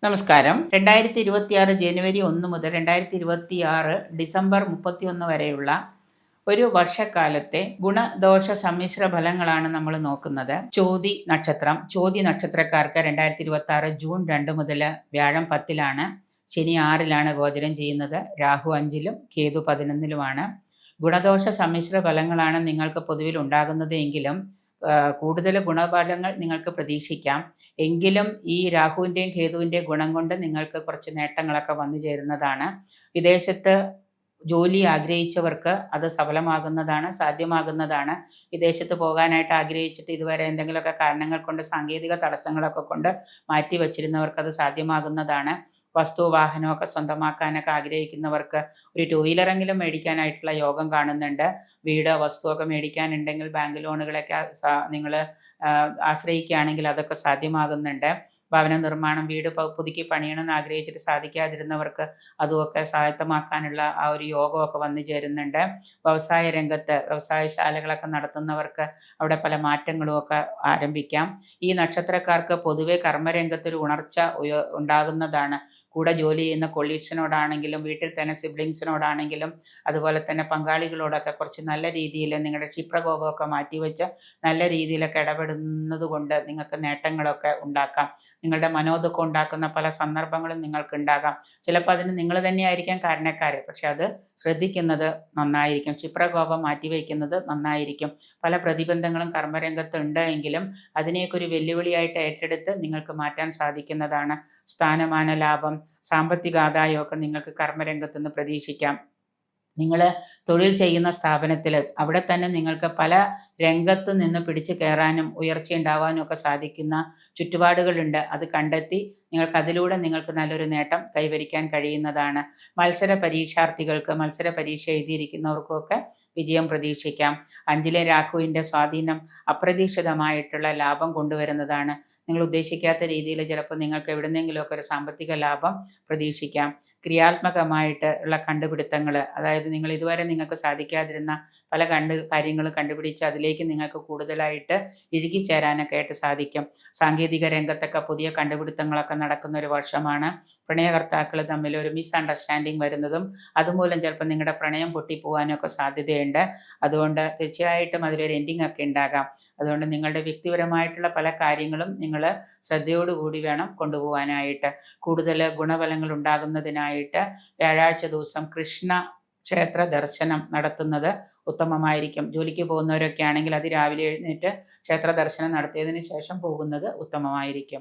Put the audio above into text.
നമസ്കാരം. 2026 ജനുവരി 1 മുതൽ 2026 ഡിസംബർ 31 വരെയുള്ള ഒരു വർഷക്കാലത്തെ ഗുണദോഷ സമ്മിശ്ര ഫലങ്ങളാണ് നമ്മൾ നോക്കുന്നത്. ചോതി നക്ഷത്രം. ചോതി നക്ഷത്രക്കാർക്ക് 2026 ജൂൺ 2 മുതൽ വ്യാഴം 10-ലാണ്, ശനി 6-ലാണ് ഗോചരം ചെയ്യുന്നത്. രാഹു 5-ലും കേതു 11-ലുമാണ്. ഗുണദോഷ സമ്മിശ്ര ഫലങ്ങളാണ് നിങ്ങൾക്ക് പൊതുവിൽ ഉണ്ടാകുന്നത് എങ്കിലും കൂടുതൽ ഗുണഫലങ്ങൾ നിങ്ങൾക്ക് പ്രതീക്ഷിക്കാം. എങ്കിലും ഈ രാഹുവിൻ്റെയും കേതുവിൻ്റെയും ഗുണം കൊണ്ട് നിങ്ങൾക്ക് കുറച്ച് നേട്ടങ്ങളൊക്കെ വന്നു ചേരുന്നതാണ്. വിദേശത്ത് ജോലി ആഗ്രഹിച്ചവർക്ക് അത് സഫലമാകുന്നതാണ്, സാധ്യമാകുന്നതാണ്. വിദേശത്ത് പോകാനായിട്ട് ആഗ്രഹിച്ചിട്ട് ഇതുവരെ എന്തെങ്കിലുമൊക്കെ കാരണങ്ങൾ കൊണ്ട്, സാങ്കേതിക തടസ്സങ്ങളൊക്കെ കൊണ്ട് മാറ്റി വച്ചിരുന്നവർക്ക് അത് സാധ്യമാകുന്നതാണ്. വസ്തു വാഹനമൊക്കെ സ്വന്തമാക്കാനൊക്കെ ആഗ്രഹിക്കുന്നവർക്ക് ഒരു 2 വീലറെങ്കിലും മേടിക്കാനായിട്ടുള്ള യോഗം കാണുന്നുണ്ട്. വീട് വസ്തുവൊക്കെ മേടിക്കാനുണ്ടെങ്കിൽ ബാങ്ക് ലോണുകളൊക്കെ നിങ്ങൾ ആശ്രയിക്കുകയാണെങ്കിൽ അതൊക്കെ സാധ്യമാകുന്നുണ്ട്. ഭവന നിർമ്മാണം, വീട് പുതുക്കി പണിയണമെന്ന് ആഗ്രഹിച്ചിട്ട് സാധിക്കാതിരുന്നവർക്ക് അതുമൊക്കെ സ്വായത്തമാക്കാനുള്ള ആ ഒരു യോഗമൊക്കെ വന്നു ചേരുന്നുണ്ട്. വ്യവസായ രംഗത്ത് വ്യവസായശാലകളൊക്കെ നടത്തുന്നവർക്ക് അവിടെ പല മാറ്റങ്ങളുമൊക്കെ ആരംഭിക്കാം. ഈ നക്ഷത്രക്കാർക്ക് പൊതുവെ കർമ്മരംഗത്തൊരു ഉണർച്ച ഉണ്ടാകുന്നതാണ്. കൂടെ ജോലി ചെയ്യുന്ന കൊളീഗ്സിനോടാണെങ്കിലും വീട്ടിൽ തന്നെ സിബ്ലിങ്സിനോടാണെങ്കിലും അതുപോലെ തന്നെ പങ്കാളികളോടൊക്കെ കുറച്ച് നല്ല രീതിയിൽ നിങ്ങളുടെ ക്ഷിപ്രകോപമൊക്കെ മാറ്റിവെച്ച് നല്ല രീതിയിലൊക്കെ ഇടപെടുന്നത് കൊണ്ട് നിങ്ങൾക്ക് നേട്ടങ്ങളൊക്കെ ഉണ്ടാക്കാം. നിങ്ങളുടെ മനോദുഃഖം ഉണ്ടാക്കുന്ന പല സന്ദർഭങ്ങളും നിങ്ങൾക്കുണ്ടാകാം. ചിലപ്പോൾ അതിന് നിങ്ങൾ തന്നെയായിരിക്കാം കാരണക്കാർ. പക്ഷെ അത് ശ്രദ്ധിക്കുന്നത് നന്നായിരിക്കും. ക്ഷിപ്രകോപം മാറ്റിവെക്കുന്നത് നന്നായിരിക്കും. പല പ്രതിബന്ധങ്ങളും കർമ്മരംഗത്ത് ഉണ്ട് എങ്കിലും അതിനെയൊക്കെ ഒരു വെല്ലുവിളിയായിട്ട് ഏറ്റെടുത്ത് നിങ്ങൾക്ക് മാറ്റാൻ സാധിക്കുന്നതാണ്. സ്ഥാനമാന ലാഭം, സാമ്പത്തിക ആദായമൊക്കെ നിങ്ങൾക്ക് കർമ്മരംഗത്ത് നിന്ന് പ്രതീക്ഷിക്കാം. നിങ്ങൾ തൊഴിൽ ചെയ്യുന്ന സ്ഥാപനത്തിൽ അവിടെ തന്നെ നിങ്ങൾക്ക് പല രംഗത്ത് നിന്ന് പിടിച്ചു കയറാനും ഉയർച്ച ഉണ്ടാവാനും ഒക്കെ സാധിക്കുന്ന ചുറ്റുപാടുകളുണ്ട്. അത് കണ്ടെത്തി അതിലൂടെ നിങ്ങൾക്ക് നല്ലൊരു നേട്ടം കൈവരിക്കാൻ കഴിയുന്നതാണ്. മത്സര പരീക്ഷാർത്ഥികൾക്ക്, മത്സര പരീക്ഷ എഴുതിയിരിക്കുന്നവർക്കുമൊക്കെ വിജയം പ്രതീക്ഷിക്കാം. 5-ലെ രാഹുവിൻ്റെ സ്വാധീനം അപ്രതീക്ഷിതമായിട്ടുള്ള ലാഭം കൊണ്ടുവരുന്നതാണ്. നിങ്ങൾ ഉദ്ദേശിക്കാത്ത രീതിയിൽ ചിലപ്പോൾ നിങ്ങൾക്ക് എവിടെന്നെങ്കിലുമൊക്കെ ഒരു സാമ്പത്തിക ലാഭം പ്രതീക്ഷിക്കാം. ക്രിയാത്മകമായിട്ട് ഉള്ള കണ്ടുപിടുത്തങ്ങൾ, അതായത് നിങ്ങൾ ഇതുവരെ നിങ്ങൾക്ക് സാധിക്കാതിരുന്ന പല കാര്യങ്ങൾ കണ്ടുപിടിച്ച് അതിലേക്ക് നിങ്ങൾക്ക് കൂടുതലായിട്ട് ഇഴുകിച്ചേരാനൊക്കെ ആയിട്ട് സാധിക്കും. സാങ്കേതിക രംഗത്തൊക്കെ പുതിയ കണ്ടുപിടുത്തങ്ങളൊക്കെ നടക്കുന്ന ഒരു വർഷമാണ്. പ്രണയകർത്താക്കൾ തമ്മിൽ ഒരു മിസ്അണ്ടർസ്റ്റാൻഡിങ് വരുന്നതും അതുമൂലം ചിലപ്പോൾ നിങ്ങളുടെ പ്രണയം പൊട്ടിപ്പോകാനൊക്കെ സാധ്യതയുണ്ട്. അതുകൊണ്ട് തീർച്ചയായിട്ടും അതിലൊരു എൻഡിങ് ഒക്കെ ഉണ്ടാകാം. അതുകൊണ്ട് നിങ്ങളുടെ വ്യക്തിപരമായിട്ടുള്ള പല കാര്യങ്ങളും നിങ്ങൾ ശ്രദ്ധയോടുകൂടി വേണം കൊണ്ടുപോകാനായിട്ട്. കൂടുതൽ ഗുണഫലങ്ങൾ ഉണ്ടാകുന്നതിനായിട്ട് വ്യാഴാഴ്ച ദിവസം കൃഷ്ണ ക്ഷേത്ര ദർശനം നടത്തുന്നത് ഉത്തമമായിരിക്കും. ജോലിക്ക് പോകുന്നവരൊക്കെ ആണെങ്കിൽ അതിരാവിലെ എഴുന്നേറ്റ് ക്ഷേത്ര ദർശനം നടത്തിയതിന് ശേഷം പോകുന്നത് ഉത്തമമായിരിക്കും.